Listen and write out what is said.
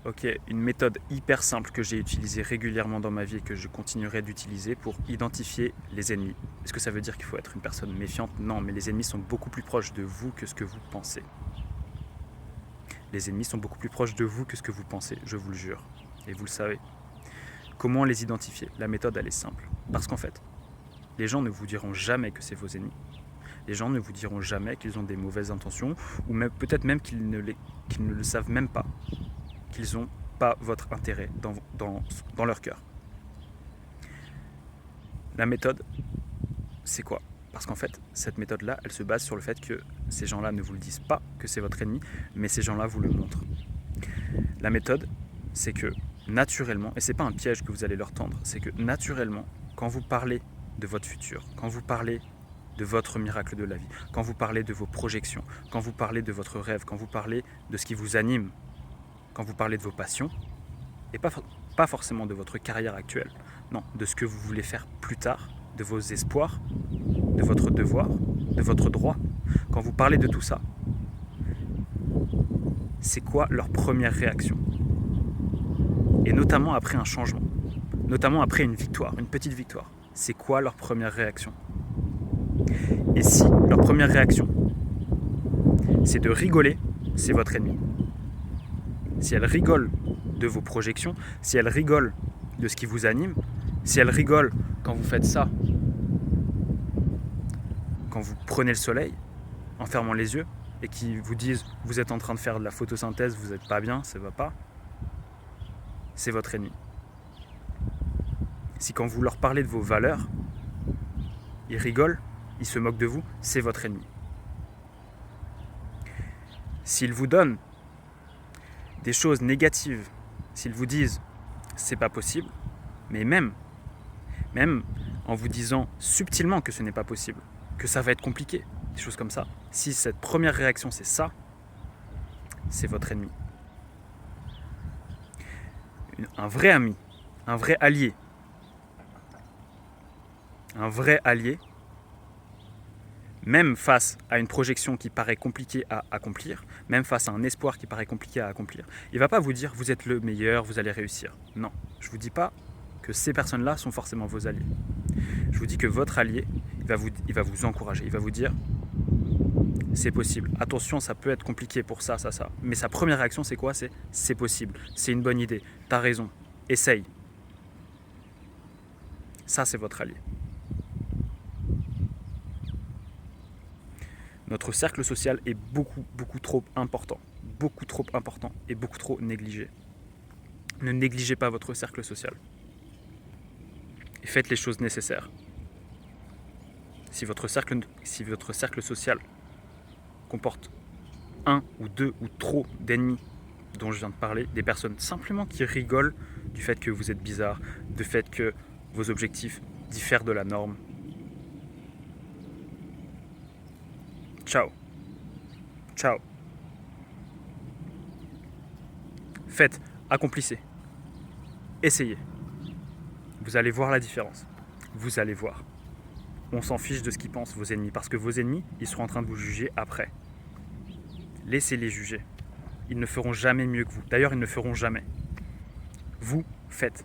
Ok, une méthode hyper simple que j'ai utilisée régulièrement dans ma vie et que je continuerai d'utiliser pour identifier les ennemis. Est-ce que ça veut dire qu'il faut être une personne méfiante? Non, mais les ennemis sont beaucoup plus proches de vous que ce que vous pensez. Les ennemis sont beaucoup plus proches de vous que ce que vous pensez, je vous le jure. Et vous le savez. Comment les identifier? La méthode, elle est simple. Parce qu'en fait, les gens ne vous diront jamais que c'est vos ennemis. Les gens ne vous diront jamais qu'ils ont des mauvaises intentions, ou même, peut-être même qu'ils ne le savent même pas, qu'ils n'ont pas votre intérêt dans leur cœur. La méthode, c'est quoi? Parce qu'en fait, cette méthode-là, elle se base sur le fait que ces gens-là ne vous le disent pas que c'est votre ennemi, mais ces gens-là vous le montrent. La méthode, c'est que naturellement, et c'est pas un piège que vous allez leur tendre, c'est que naturellement, quand vous parlez de votre futur, quand vous parlez de votre miracle de la vie, quand vous parlez de vos projections, quand vous parlez de votre rêve, quand vous parlez de ce qui vous anime, quand vous parlez de vos passions, et pas forcément de votre carrière actuelle, non, de ce que vous voulez faire plus tard, de vos espoirs, de votre devoir, de votre droit, quand vous parlez de tout ça, c'est quoi leur première réaction? Et notamment après un changement, notamment après une victoire, une petite victoire, c'est quoi leur première réaction? Et si leur première réaction, c'est de rigoler, c'est votre ennemi. Si elle rigole de vos projections, si elle rigole de ce qui vous anime, si elle rigole quand vous faites ça, quand vous prenez le soleil en fermant les yeux et qui vous disent vous êtes en train de faire de la photosynthèse, vous n'êtes pas bien, ça va pas, c'est votre ennemi. Si quand vous leur parlez de vos valeurs, ils rigolent, ils se moquent de vous, c'est votre ennemi. S'ils vous donnent des choses négatives, s'ils vous disent c'est pas possible, mais même en vous disant subtilement que ce n'est pas possible, que ça va être compliqué, des choses comme ça, si cette première réaction c'est ça, c'est votre ennemi. Un vrai ami, un vrai allié, même face à une projection qui paraît compliquée à accomplir, même face à un espoir qui paraît compliqué à accomplir, il ne va pas vous dire vous êtes le meilleur, vous allez réussir. Non, je ne vous dis pas que ces personnes-là sont forcément vos alliés. Je vous dis que votre allié, il va vous encourager, il va vous dire c'est possible, attention ça peut être compliqué pour ça, ça. Mais sa première réaction c'est quoi? C'est possible, c'est une bonne idée, t'as raison, essaye. Ça c'est votre allié. Notre cercle social est beaucoup trop important et beaucoup trop négligé. Ne négligez pas votre cercle social. Et faites les choses nécessaires. Si votre cercle social comporte un ou deux ou trop d'ennemis dont je viens de parler, des personnes simplement qui rigolent du fait que vous êtes bizarre, du fait que vos objectifs diffèrent de la norme, ciao. Faites, accomplissez, essayez. Vous allez voir la différence. Vous allez voir. On s'en fiche de ce qu'ils pensent, vos ennemis, parce que vos ennemis, ils seront en train de vous juger après. Laissez-les juger. Ils ne feront jamais mieux que vous. D'ailleurs, ils ne feront jamais. Vous faites.